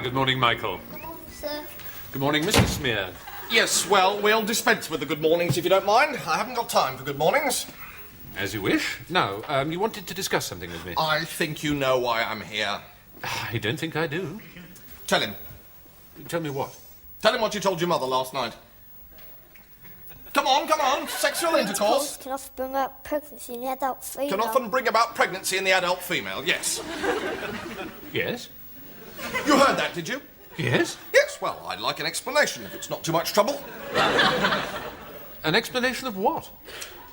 Good morning, Michael. Sir. Good morning, Mr. Smear. Yes, well, we'll dispense with the good mornings if you don't mind. I haven't got time for good mornings. As you wish. No, you wanted to discuss something with me. I think you know why I'm here. I don't think I do. Tell him. Tell me what? Tell him what you told your mother last night. Come on. Sexual intercourse Can often bring up pregnancy in the adult female. can often bring about pregnancy in the adult female, yes. Yes? You heard that, did you? Yes? Yes, well, I'd like an explanation if it's not too much trouble. An explanation of what?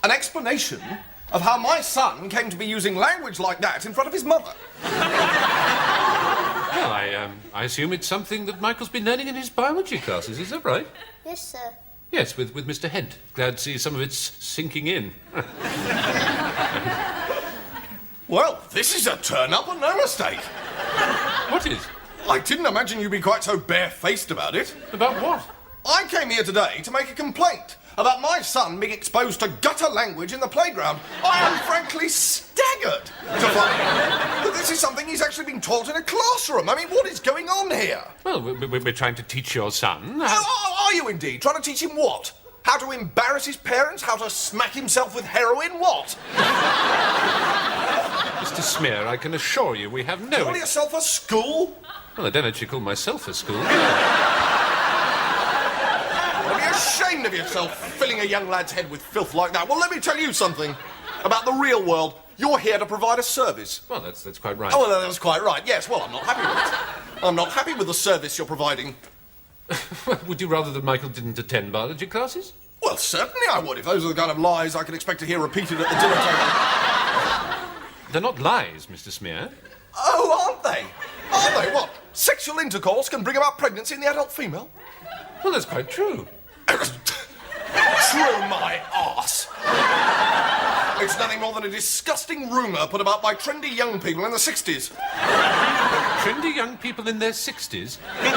An explanation of how my son came to be using language like that in front of his mother. Well, I assume it's something that Michael's been learning in his biology classes, is that right? Yes, sir. Yes, with Mr. Hent. Glad to see some of it's sinking in. Well, this is a turn-up and no mistake. What is? I didn't imagine you'd be quite so barefaced about it. About what? I came here today to make a complaint about my son being exposed to gutter language in the playground. I am frankly staggered to find that this is something he's actually been taught in a classroom. I mean, what is going on here? Well, we're trying to teach your son. Are you indeed? Trying to teach him what? How to embarrass his parents? How to smack himself with heroin? What? Mr. Smear, I can assure you we have no... Call yourself a school? Well, I don't actually call myself a school. You'll be ashamed of yourself filling a young lad's head with filth like that. Well, let me tell you something about the real world. You're here to provide a service. Well, that's quite right. Oh, well, that's quite right. Yes, well, I'm not happy with it. I'm not happy with the service you're providing. Would you rather that Michael didn't attend biology classes? Well, certainly I would, if those are the kind of lies I can expect to hear repeated at the dinner table. They're not lies, Mr. Smear. Oh, aren't they? Are they? What? Sexual intercourse can bring about pregnancy in the adult female? Well, that's quite true. True, my arse. It's nothing more than a disgusting rumour put about by trendy young people in the 60s. Trendy young people in their 60s? In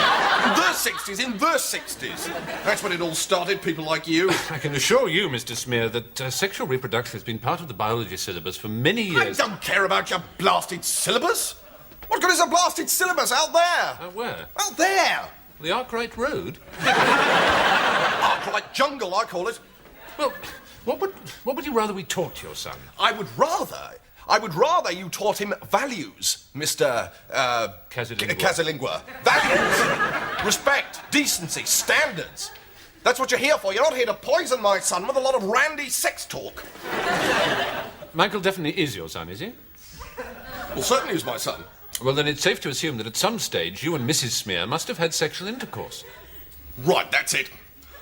the 60s. That's when it all started, people like you. I can assure you, Mr. Smear, that sexual reproduction has been part of the biology syllabus for many years. I don't care about your blasted syllabus. What good is a blasted syllabus out there? Where? Out there. The Arkwright Road? Arkwright Jungle, I call it. Well, what would you rather we taught your son? I would rather you taught him values, Mr. Casalingua. Values. Respect, decency, standards. That's what you're here for. You're not here to poison my son with a lot of randy sex talk. Michael definitely is your son, is he? Well, certainly is my son. Well, then it's safe to assume that at some stage you and Mrs. Smear must have had sexual intercourse. Right, that's it.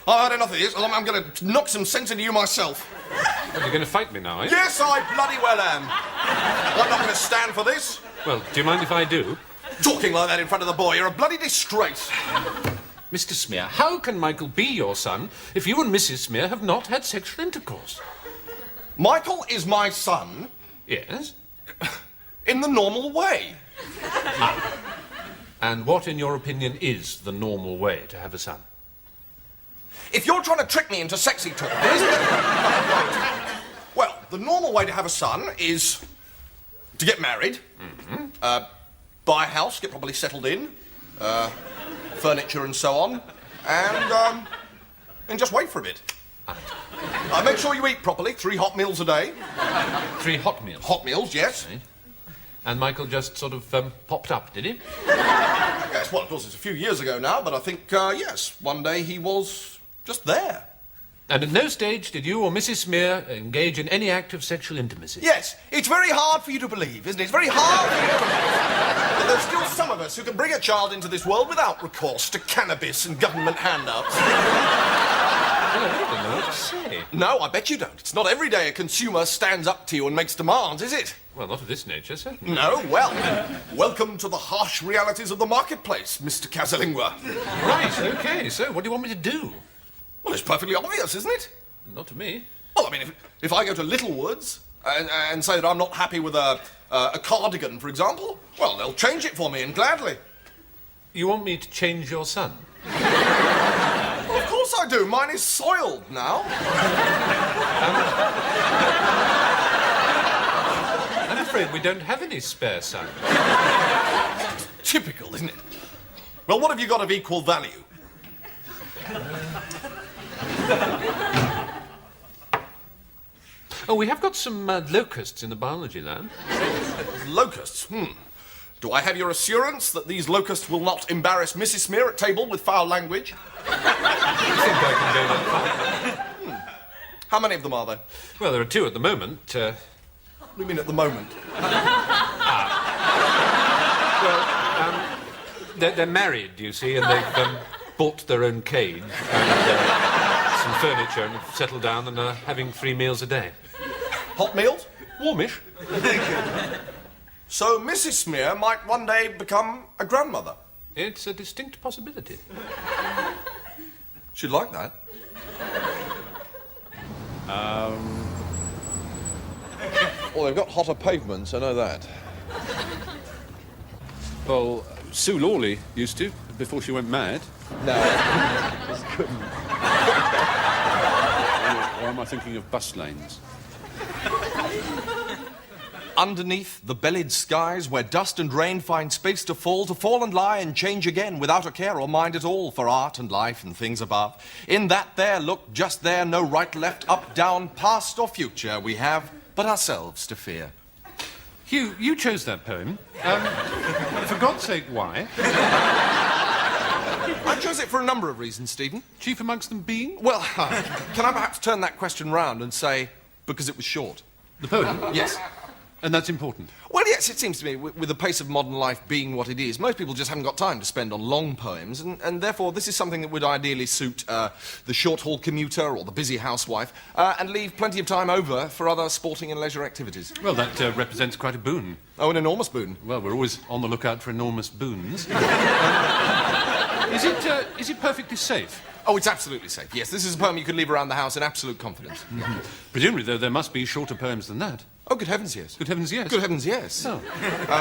I've had enough of this. I'm going to knock some sense into you myself. Well, you're going to fight me now, eh? Yes, I bloody well am. I'm not going to stand for this. Well, do you mind if I do? Talking like that in front of the boy, you're a bloody disgrace. Mr. Smear, how can Michael be your son if you and Mrs. Smear have not had sexual intercourse? Michael is my son. Yes? In the normal way. And what, in your opinion, is the normal way to have a son? If you're trying to trick me into sexy talk, well, the normal way to have a son is to get married, buy a house, get properly settled in, furniture and so on, and just wait for a bit. Make sure you eat properly, 3 hot meals a day. 3 hot meals? Hot meals, yes. Okay. And Michael just sort of popped up, did he? Yes, well, of course, it's a few years ago now, but I think, yes, one day he was just there. And at no stage did you or Mrs. Smear engage in any act of sexual intimacy? Yes, it's very hard for you to believe, isn't it? It's very hard for you to believe that there's still some of us who can bring a child into this world without recourse to cannabis and government handouts. I don't know what to say. No, I bet you don't. It's not every day a consumer stands up to you and makes demands, is it? Well, not of this nature, certainly. No, well, welcome to the harsh realities of the marketplace, Mr. Casalingua. Right, OK, so what do you want me to do? Well, it's perfectly obvious, isn't it? Not to me. Well, I mean, if I go to Littlewoods and say that I'm not happy with a cardigan, for example, well, they'll change it for me, and gladly. You want me to change your son? Well, of course I do. Mine is soiled now. I'm afraid we don't have any spare sons. Typical, isn't it? Well, what have you got of equal value? Oh, we have got some locusts in the biology lab. Locusts? Do I have your assurance that these locusts will not embarrass Mrs. Smear at table with foul language? I think I can go that far. How many of them are there? Well, there are two at the moment. What do you mean at the moment? They're married, you see, and they've bought their own cage and some furniture and have settled down and are having 3 meals a day. Hot meals? Warmish. So Mrs. Smear might one day become a grandmother. It's a distinct possibility. She'd like that. Well, they've got hotter pavements, I know that. Well, Sue Laurie used to, before she went mad. No. Or am I thinking of bus lanes? Underneath the bellied skies, where dust and rain find space to fall and lie and change again, without a care or mind at all for art and life and things above. In that there, look, just there, no right, left, up, down, past or future, we have but ourselves to fear. Hugh, you chose that poem. For God's sake, why? I chose it for a number of reasons, Stephen. Chief amongst them being? Well, can I perhaps turn that question round and say, because it was short? The poem? Yes. And that's important. Well, yes, it seems to me, with the pace of modern life being what it is, most people just haven't got time to spend on long poems, and therefore this is something that would ideally suit the short-haul commuter or the busy housewife, and leave plenty of time over for other sporting and leisure activities. Well, that represents quite a boon. Oh, an enormous boon. Well, we're always on the lookout for enormous boons. Is it perfectly safe? Oh, it's absolutely safe, yes. This is a poem you could leave around the house in absolute confidence. Presumably, though, there must be shorter poems than that. Oh, good heavens, yes. Good heavens, yes. Good heavens, yes. Oh.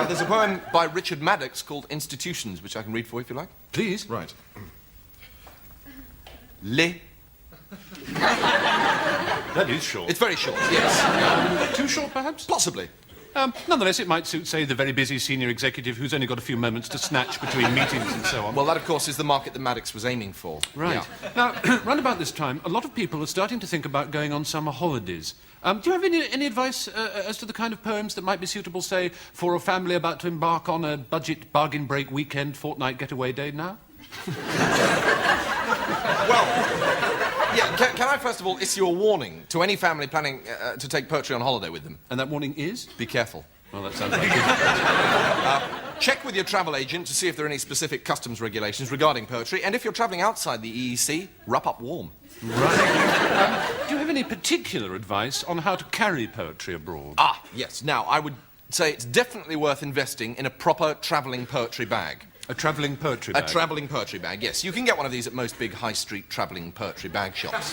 There's a poem by Richard Maddox called Institutions, which I can read for you if you like. Please. Right. Les. That is short. It's very short, yes. Too short, perhaps? Possibly. Nonetheless, it might suit, say, the very busy senior executive who's only got a few moments to snatch between meetings and so on. Well, that, of course, is the market that Maddox was aiming for. Right. Yeah. Now, round about this time, a lot of people are starting to think about going on summer holidays. Do you have any advice as to the kind of poems that might be suitable, say, for a family about to embark on a budget bargain break weekend fortnight getaway day now? Well, yeah, can I first of all issue a warning to any family planning to take poetry on holiday with them? And that warning is? Be careful. Well, that sounds like it. Check with your travel agent to see if there are any specific customs regulations regarding poetry, and if you're travelling outside the EEC, wrap up warm. Right. Do you have any particular advice on how to carry poetry abroad? Ah, yes. Now, I would say it's definitely worth investing in a proper travelling poetry bag. A travelling poetry bag? A travelling poetry bag, yes. You can get one of these at most big high street travelling poetry bag shops.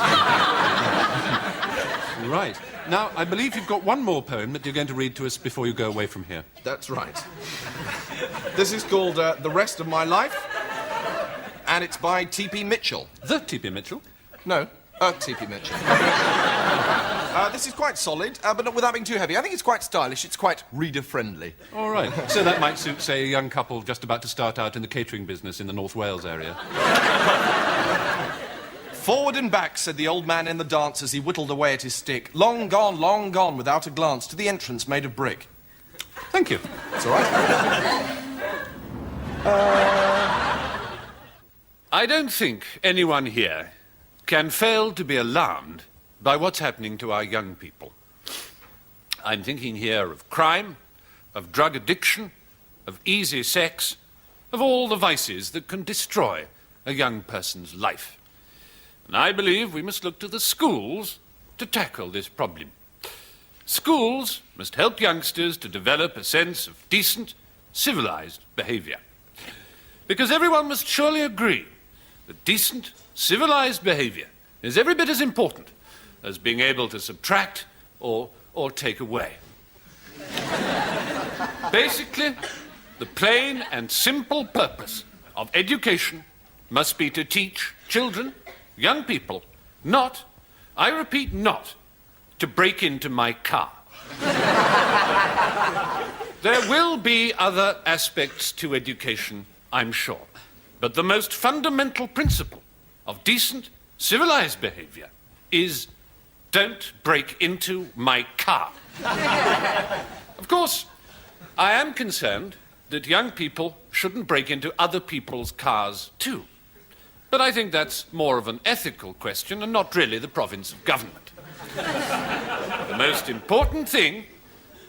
Right. Now, I believe you've got one more poem that you're going to read to us before you go away from here. That's right. This is called The Rest of My Life, and it's by T.P. Mitchell. The T.P. Mitchell? No, T.P. Mitchell. This is quite solid, but not without being too heavy. I think it's quite stylish. It's quite reader-friendly. All right. So that might suit, say, a young couple just about to start out in the catering business in the North Wales area. Forward and back, said the old man in the dance as he whittled away at his stick. Long gone, without a glance, to the entrance made of brick. Thank you. That's all right. I don't think anyone here can fail to be alarmed by what's happening to our young people. I'm thinking here of crime, of drug addiction, of easy sex, of all the vices that can destroy a young person's life. And I believe we must look to the schools to tackle this problem. Schools must help youngsters to develop a sense of decent, civilized behavior. Because everyone must surely agree that decent, civilized behavior is every bit as important as being able to subtract or take away. Basically, the plain and simple purpose of education must be to teach children, young people, not, I repeat, not, to break into my car. There will be other aspects to education, I'm sure. But the most fundamental principle of decent, civilized behavior is don't break into my car. Of course, I am concerned that young people shouldn't break into other people's cars too. But I think that's more of an ethical question and not really the province of government. The most important thing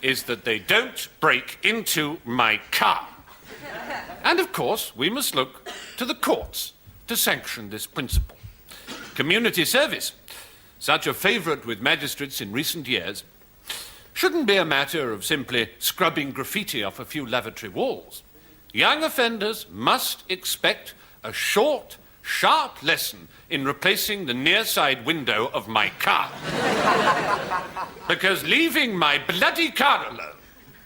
is that they don't break into my car. And of course, we must look to the courts to sanction this principle. Community service, such a favourite with magistrates in recent years, shouldn't be a matter of simply scrubbing graffiti off a few lavatory walls. Young offenders must expect a short, sharp lesson in replacing the near side window of my car. Because leaving my bloody car alone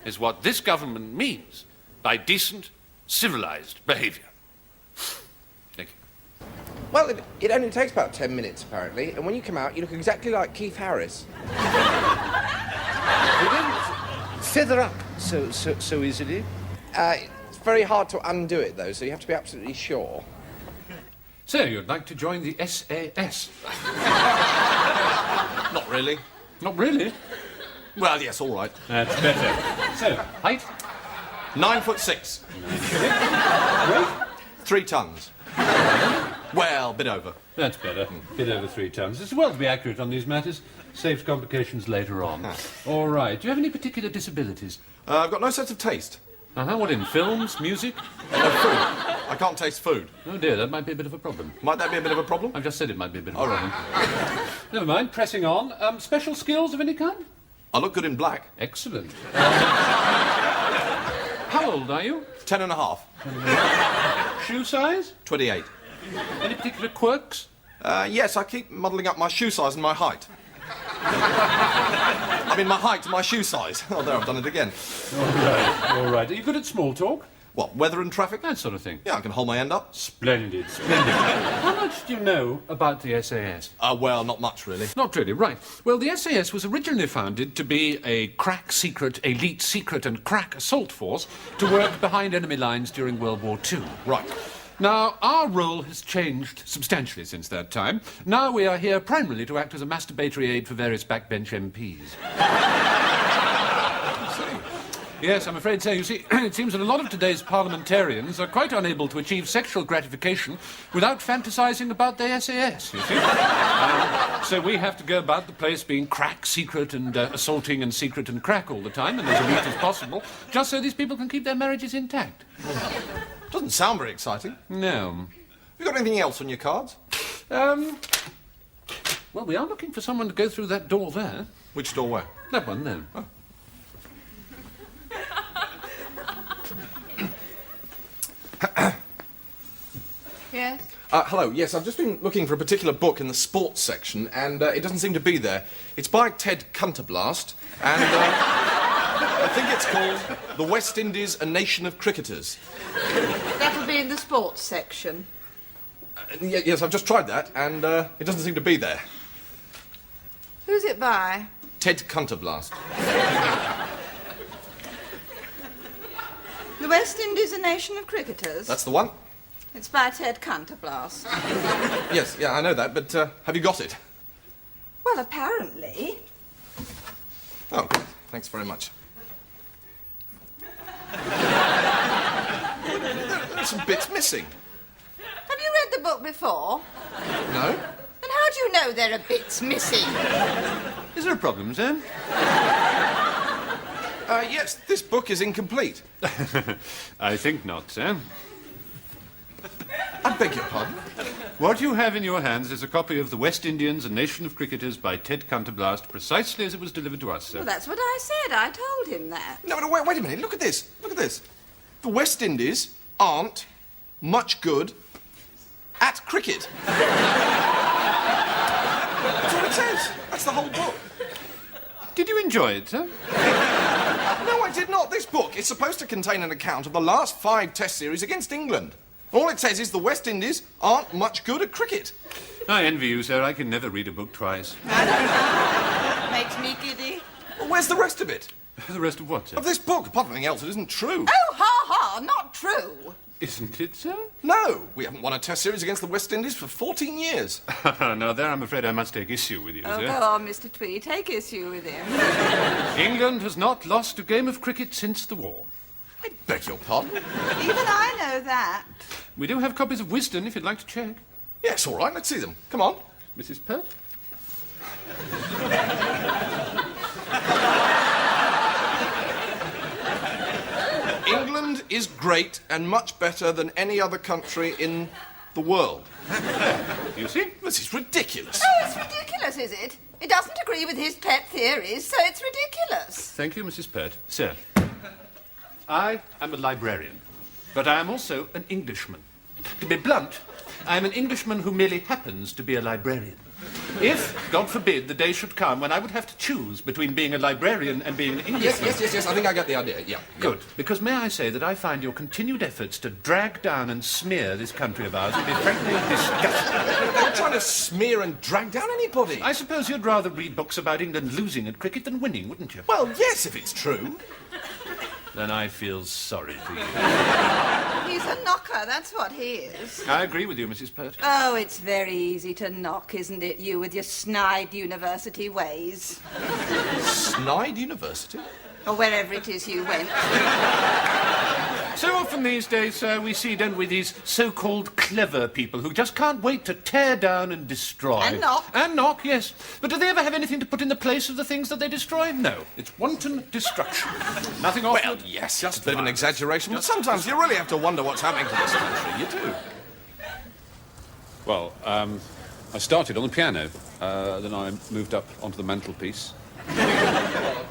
is what this government means by decent, civilized behaviour. Thank you. Well, it only takes about 10 minutes, apparently, and when you come out, you look exactly like Keith Harris. You don't feather up so easily. It's very hard to undo it, though, so you have to be absolutely sure. So, you'd like to join the SAS? Not really. Not really. Well, yes, all right. That's better. So, height? 9'6". Weight? 3 tons. Well, a bit over. That's better. Bit over 3 tons. It's well to be accurate on these matters. Saves complications later on. All right. Do you have any particular disabilities? I've got no sense of taste. What in? Films? Music? No food. I can't taste food. Oh dear, that might be a bit of a problem. Might that be a bit of a problem? I've just said it might be a bit of All a right. problem. Never mind. Pressing on. Special skills of any kind? I look good in black. Excellent. How old are you? 10 and a half. Shoe size? 28. Any particular quirks? Yes, I keep muddling up my shoe size and my height. I mean, my height and my shoe size. Oh, there, I've done it again. All right. Are you good at small talk? What, weather and traffic? That sort of thing. Yeah, I can hold my end up. Splendid, splendid. How much do you know about the SAS? Well, not much, really. Not really, right. Well, the SAS was originally founded to be a crack secret, elite secret and crack assault force to work behind enemy lines during World War II. Right. Now, our role has changed substantially since that time. Now we are here primarily to act as a masturbatory aid for various backbench MPs. Yes, I'm afraid so. You see, it seems that a lot of today's parliamentarians are quite unable to achieve sexual gratification without fantasising about their SAS, you see. So we have to go about the place being crack secret and assaulting and secret and crack all the time, and as elite as possible, just so these people can keep their marriages intact. Doesn't sound very exciting. No. Have you got anything else on your cards? Well, we are looking for someone to go through that door there. Which door where? That one there. Oh. Yes? Hello, yes, I've just been looking for a particular book in the sports section, and it doesn't seem to be there. It's by Ted Cunterblast, and I think it's called The West Indies, A Nation of Cricketers. That'll be in the sports section. Yes, I've just tried that, and it doesn't seem to be there. Who's it by? Ted Cunterblast. The West Indies, a nation of cricketers? That's the one? It's by Ted Cunterblast. Yes, yeah, I know that, but have you got it? Well, apparently. Oh, thanks very much. There's some bits missing. Have you read the book before? No? And how do you know there are bits missing? Is there a problem, Sam? Yes, this book is incomplete. I think not, Sam. I beg your pardon? What you have in your hands is a copy of The West Indians, A Nation of Cricketers by Ted Canterblast, precisely as it was delivered to us, sir. Well, that's what I said. I told him that. No, but wait a minute. Look at this. Look at this. The West Indies aren't much good at cricket. That's what it says. That's the whole book. Did you enjoy it, sir? No, I did not. This book is supposed to contain an account of the last 5 Test series against England. All it says is the West Indies aren't much good at cricket. I envy you, sir. I can never read a book twice. Makes me giddy. Well, where's the rest of it? The rest of what, sir? Of this book, apart from anything else, it isn't true. Oh, ha ha, not true. Isn't it, sir? No, we haven't won a Test series against the West Indies for 14 years. Now, there I'm afraid I must take issue with you, Oh, sir. go on, Mr. Tweed. Take issue with him. England has not lost a game of cricket since the war. I beg your pardon? Even I know that. We do have copies of Wisden, if you'd like to check. Yes, all right, let's see them. Come on. Mrs. Pert? England is great and much better than any other country in the world. You see? This is ridiculous. Oh, it's ridiculous, is it? It doesn't agree with his pet theories, so it's ridiculous. Thank you, Mrs. Pert. Sir, I am a librarian, but I am also an Englishman. To be blunt, I am an Englishman who merely happens to be a librarian. If, God forbid, the day should come when I would have to choose between being a librarian and being an Englishman... Yes, I think I get the idea, yeah. Good, because may I say that I find your continued efforts to drag down and smear this country of ours to be frankly disgusting. I'm not trying to smear and drag down anybody. I suppose you'd rather read books about England losing at cricket than winning, wouldn't you? Well, yes, if it's true. Then I feel sorry for you. He's a knocker, that's what he is. I agree with you, Mrs. Pert. Oh, it's very easy to knock, isn't it, you with your snide university ways? Snide University? Or wherever it is you went. So often these days, sir, we see, don't we, these so-called clever people who just can't wait to tear down and destroy. And knock. And knock, yes. But do they ever have anything to put in the place of the things that they destroy? No. It's wanton destruction. Nothing off Well, it. yes, just a bit of an exaggeration, but sometimes you really have to wonder what's happening to this country. You do. Well, I started on the piano, then I moved up onto the mantelpiece.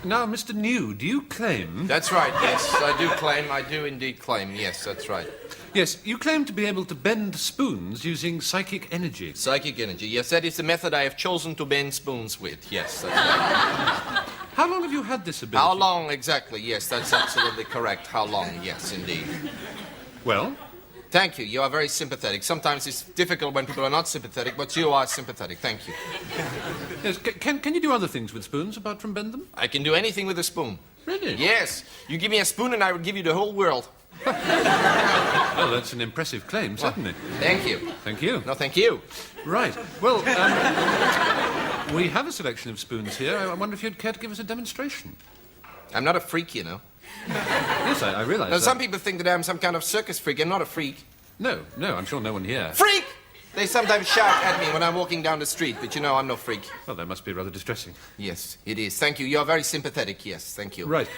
Now, Mr. New, do you claim... That's right, yes, I do indeed claim, yes, that's right. Yes, you claim to be able to bend spoons using psychic energy. Psychic energy, yes, that is the method I have chosen to bend spoons with, yes, that's right. How long have you had this ability? How long exactly? Yes, that's absolutely correct. How long? Yes, indeed. Well? Thank you. You are very sympathetic. Sometimes it's difficult when people are not sympathetic, but you are sympathetic. Thank you. Yes, can you do other things with spoons apart from bend them? I can do anything with a spoon. Really? Yes. You give me a spoon and I will give you the whole world. Well, that's an impressive claim, certainly. Thank you. Thank you. No, thank you. Right. Well, we have a selection of spoons here. I wonder if you'd care to give us a demonstration. I'm not a freak, you know. Yes, I realise Now, that. some people think that I'm some kind of circus freak. I'm not a freak. No, I'm sure no one here. Freak! They sometimes shout at me when I'm walking down the street, but you know I'm no freak. Well, that must be rather distressing. Yes, it is. Thank you. You are very sympathetic. Yes, thank you. Right.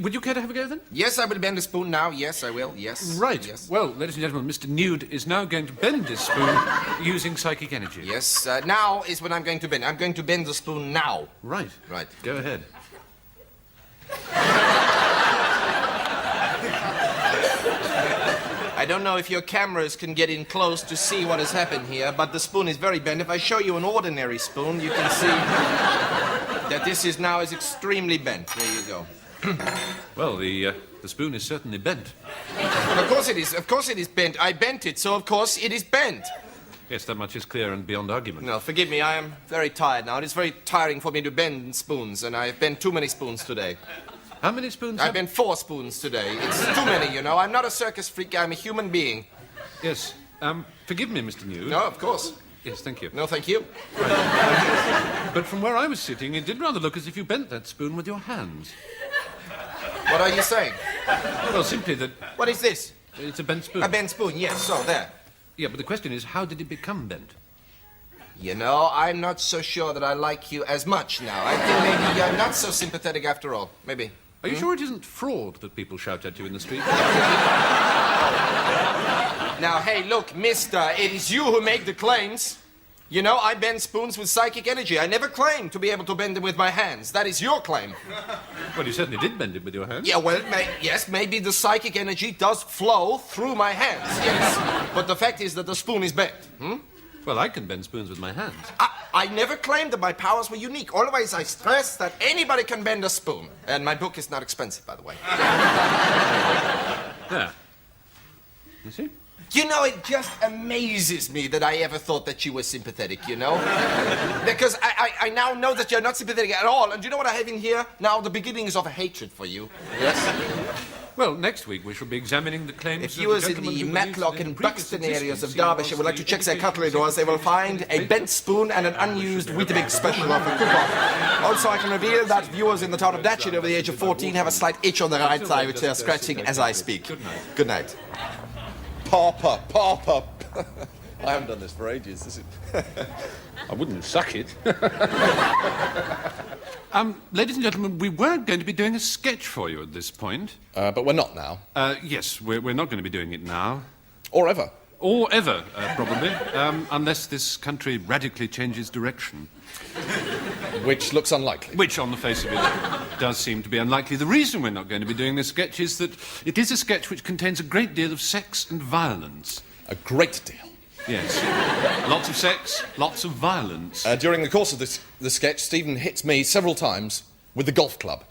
Would you care to have a go, then? Yes, I will bend the spoon now. Yes, I will. Yes. Right. Yes. Well, ladies and gentlemen, Mr. Nude is now going to bend this spoon using psychic energy. Yes, now is when I'm going to bend. I'm going to bend the spoon now. Right. Right. Go ahead. I don't know if your cameras can get in close to see what has happened here, but the spoon is very bent. If I show you an ordinary spoon, you can see that this is now extremely bent. There you go. Well, the spoon is certainly bent. Well, of course it is. Of course it is bent. I bent it, so of course it is bent. Yes, that much is clear and beyond argument. No, forgive me. I am very tired now. It is very tiring for me to bend spoons, and I have bent too many spoons today. How many spoons? I've bent 4 spoons today. It's too many, you know. I'm not a circus freak. I'm a human being. Yes. Forgive me, Mr. New. No, of course. Yes, thank you. No, thank you. But from where I was sitting, it did rather look as if you bent that spoon with your hands. What are you saying? Well, simply that What is this? it's a bent spoon. A bent spoon, yes, so there. Yeah, but the question is, how did it become bent? You know, I'm not so sure that I like you as much now. I think maybe you're not so sympathetic after all. Maybe. Are you sure it isn't fraud that people shout at you in the street? Now, hey, look, mister, it is you who make the claims. You know, I bend spoons with psychic energy. I never claimed to be able to bend them with my hands. That is your claim. Well, you certainly did bend it with your hands. Yeah, well, yes, maybe the psychic energy does flow through my hands, yes. But the fact is that the spoon is bent. Well, I can bend spoons with my hands. I never claimed that my powers were unique. Always I stress that anybody can bend a spoon. And my book is not expensive, by the way. There. You see? You know, it just amazes me that I ever thought that you were sympathetic, you know? Because I now know that you're not sympathetic at all. And do you know what I have in here? Now, the beginnings of a hatred for you. Yes? Well, next week we shall be examining the claims If of viewers in gentlemen the who Matlock believe and that in previous Buxton areas of existence Derbyshire he would like to was check their the cutlery doors, they will find a bent spoon and an unused Weetabix special offer coupon. Also, I can reveal that viewers in the town of Datchet over the age of 14 have a slight itch on their right thigh, which they are scratching as I speak. Good night. Good night. Papa. I haven't done this for ages. This is... I wouldn't suck it. Ladies and gentlemen, we were going to be doing a sketch for you at this point. but we're not now. Yes, we're not going to be doing it now. Or ever. Or ever, probably, unless this country radically changes direction. Which looks unlikely. Which, on the face of it, does seem to be unlikely. The reason we're not going to be doing this sketch is that it is a sketch which contains a great deal of sex and violence. A great deal. Yes. Lots of sex, lots of violence. During the course of the sketch, Stephen hits me several times with the golf club.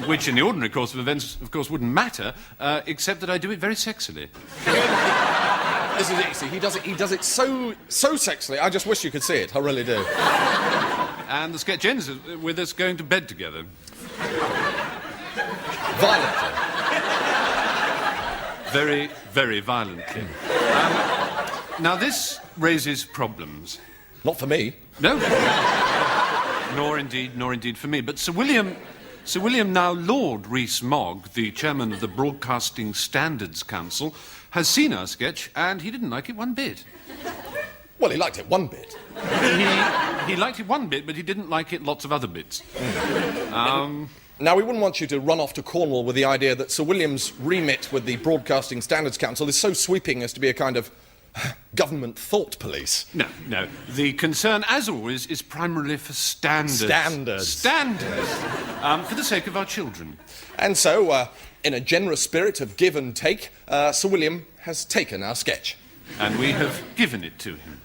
Which, in the ordinary course of events, of course, wouldn't matter, except that I do it very sexily. This is easy. He does it so sexily. I just wish you could see it. I really do. And the sketch ends with us going to bed together. Violently. Very, very violently. Now, this raises problems. Not for me. No. Nor indeed for me. But Sir William, now Lord Rees-Mogg, the chairman of the Broadcasting Standards Council, has seen our sketch, and he didn't like it one bit. Well, he liked it one bit. He liked it one bit, but he didn't like it lots of other bits. Now, we wouldn't want you to run off to Cornwall with the idea that Sir William's remit with the Broadcasting Standards Council is so sweeping as to be a kind of government thought police. No. The concern, as always, is primarily for standards. Standards. For the sake of our children. And so, in a generous spirit of give and take, Sir William has taken our sketch. And we have given it to him.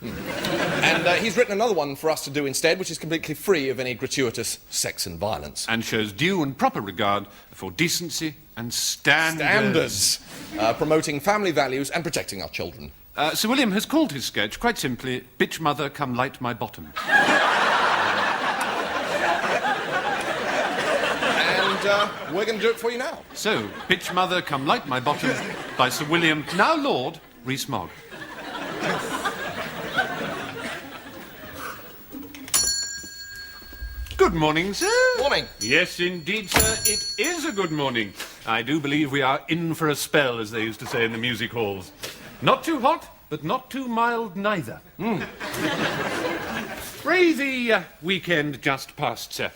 And he's written another one for us to do instead, which is completely free of any gratuitous sex and violence. And shows due and proper regard for decency and standards. Promoting family values and protecting our children. Sir William has called his sketch, quite simply, Bitch Mother, Come Light My Bottom. And we're going to do it for you now. So, Bitch Mother, Come Light My Bottom, by Sir William, now Lord Rees-Mogg. Good morning, sir. Morning. Yes, indeed, sir. It is a good morning. I do believe we are in for a spell, as they used to say in the music halls. Not too hot, but not too mild neither. Pray the weekend just past, sir.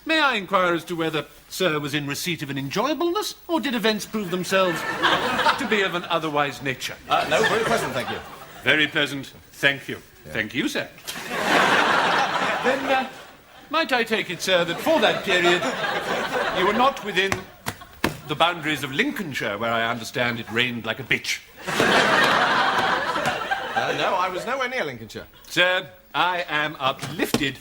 May I inquire as to whether sir was in receipt of an enjoyableness, or did events prove themselves to be of an otherwise nature? No, very pleasant, thank you. Very pleasant, thank you. Yeah. Thank you, sir. Then, might I take it, sir, that for that period you were not within the boundaries of Lincolnshire, where I understand it rained like a bitch? No, I was nowhere near Lincolnshire. Sir, I am uplifted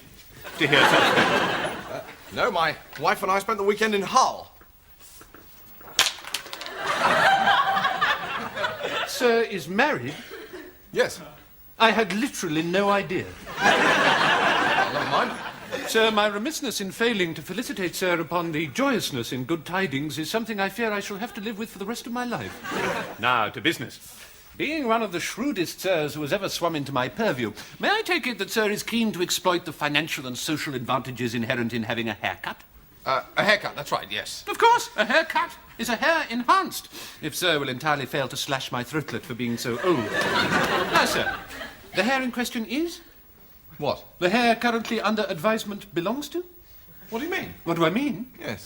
to hear such things. No, my wife and I spent the weekend in Hull. Sir is married? Yes. I had literally no idea. Never mind. Sir, my remissness in failing to felicitate sir upon the joyousness in good tidings is something I fear I shall have to live with for the rest of my life. Now, to business. Being one of the shrewdest sirs who has ever swum into my purview, may I take it that sir is keen to exploit the financial and social advantages inherent in having a haircut? A haircut, that's right, yes. Of course, a haircut is a hair enhanced, if sir will entirely fail to slash my throatlet for being so old. Now, sir, the hair in question is? What? The hair currently under advisement belongs to? What do you mean? What do I mean? Yes.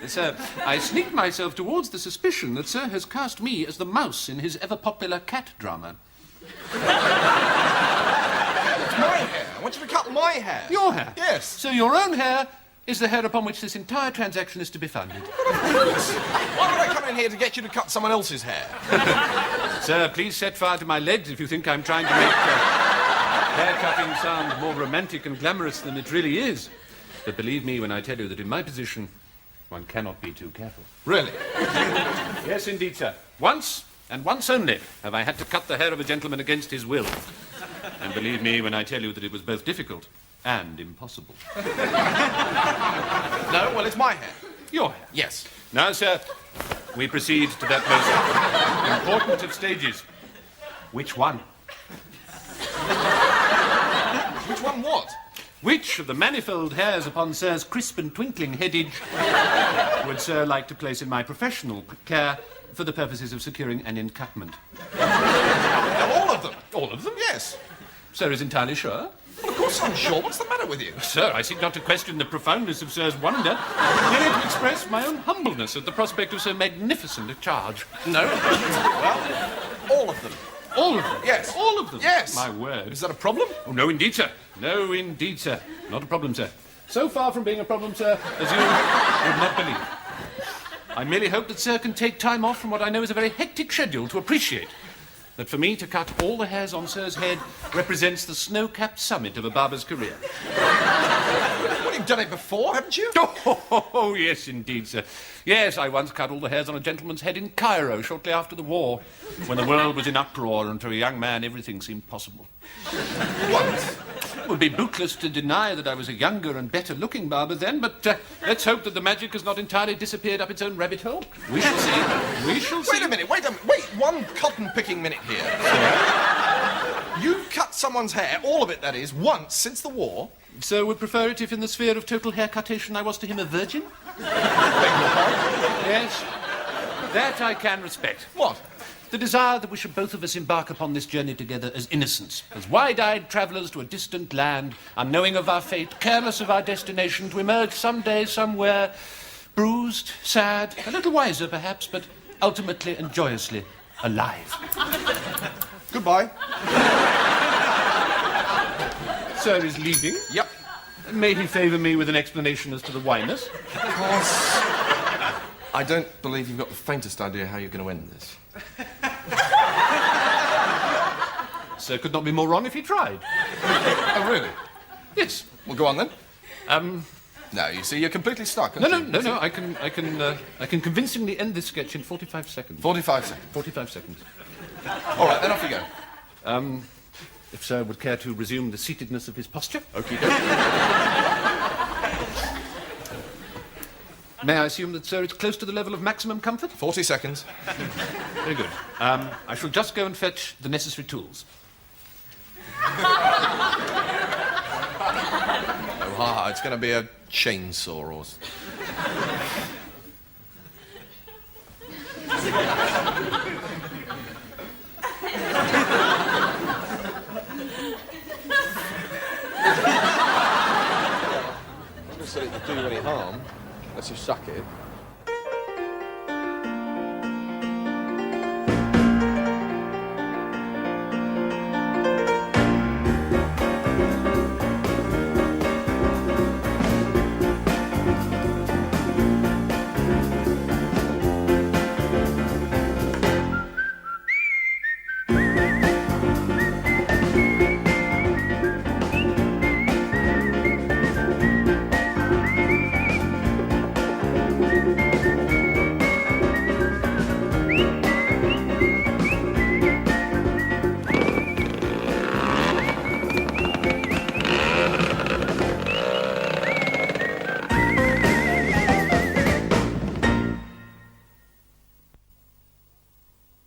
Sir, I sneaked myself towards the suspicion that Sir has cast me as the mouse in his ever-popular cat drama. It's my hair. I want you to cut my hair. Your hair? Yes. So your own hair is the hair upon which this entire transaction is to be founded. Why would I come in here to get you to cut someone else's hair? Sir, please set fire to my legs if you think I'm trying to make hair-cutting sound more romantic and glamorous than it really is. But believe me when I tell you that in my position, one cannot be too careful. Really? Yes, indeed, sir. Once, and once only, have I had to cut the hair of a gentleman against his will. And believe me when I tell you that it was both difficult and impossible. No, well, it's my hair. Your hair? Yes. Now, sir, we proceed to that most important of stages. Which one? Which one what? Which of the manifold hairs upon Sir's crisp and twinkling headage would Sir like to place in my professional care for the purposes of securing an encampment? All of them. All of them? Yes. Sir is entirely sure? Well, of course I'm sure. What's the matter with you? Sir, I seek not to question the profoundness of Sir's wonder, merely to express my own humbleness at the prospect of so magnificent a charge. No. Well, all of them. All of them? Yes. All of them? Yes. My word. Is that a problem? Oh, no, indeed, sir. No, indeed, sir. Not a problem, sir. So far from being a problem, sir, as you would not believe. I merely hope that Sir can take time off from what I know is a very hectic schedule to appreciate that for me to cut all the hairs on Sir's head represents the snow-capped summit of a barber's career. Well, you've done it before, haven't you? Oh, yes, indeed, sir. Yes, I once cut all the hairs on a gentleman's head in Cairo shortly after the war, when the world was in uproar and to a young man everything seemed possible. What? It would be bootless to deny that I was a younger and better-looking barber then, but let's hope that the magic has not entirely disappeared up its own rabbit hole. We shall see. We shall see. Wait a minute, wait one cotton-picking minute here. You've cut someone's hair, all of it, that is, once since the war. Sir would prefer it if in the sphere of total haircutation I was to him a virgin? Yes, that I can respect. What? The desire that we should both of us embark upon this journey together as innocents, as wide-eyed travellers to a distant land, unknowing of our fate, careless of our destination, to emerge someday somewhere, bruised, sad, a little wiser perhaps, but ultimately and joyously alive. Goodbye. Sir is leaving. Yep. May he favour me with an explanation as to the whiness? Of course. I don't believe you've got the faintest idea how you're going to end this. Sir could not be more wrong if he tried. Oh, really? Yes. Well, go on then. Um, No, you see, you're completely stuck. no, aren't no, you? no, no. I can convincingly end this sketch in 45 seconds. 45 seconds. 45 seconds. All right, then off you go. If Sir would care to resume the seatedness of his posture. Okay. May I assume that, Sir, it's close to the level of maximum comfort? 40 seconds. Very good. I shall just go and fetch the necessary tools. Oh, it's going to be a chainsaw or...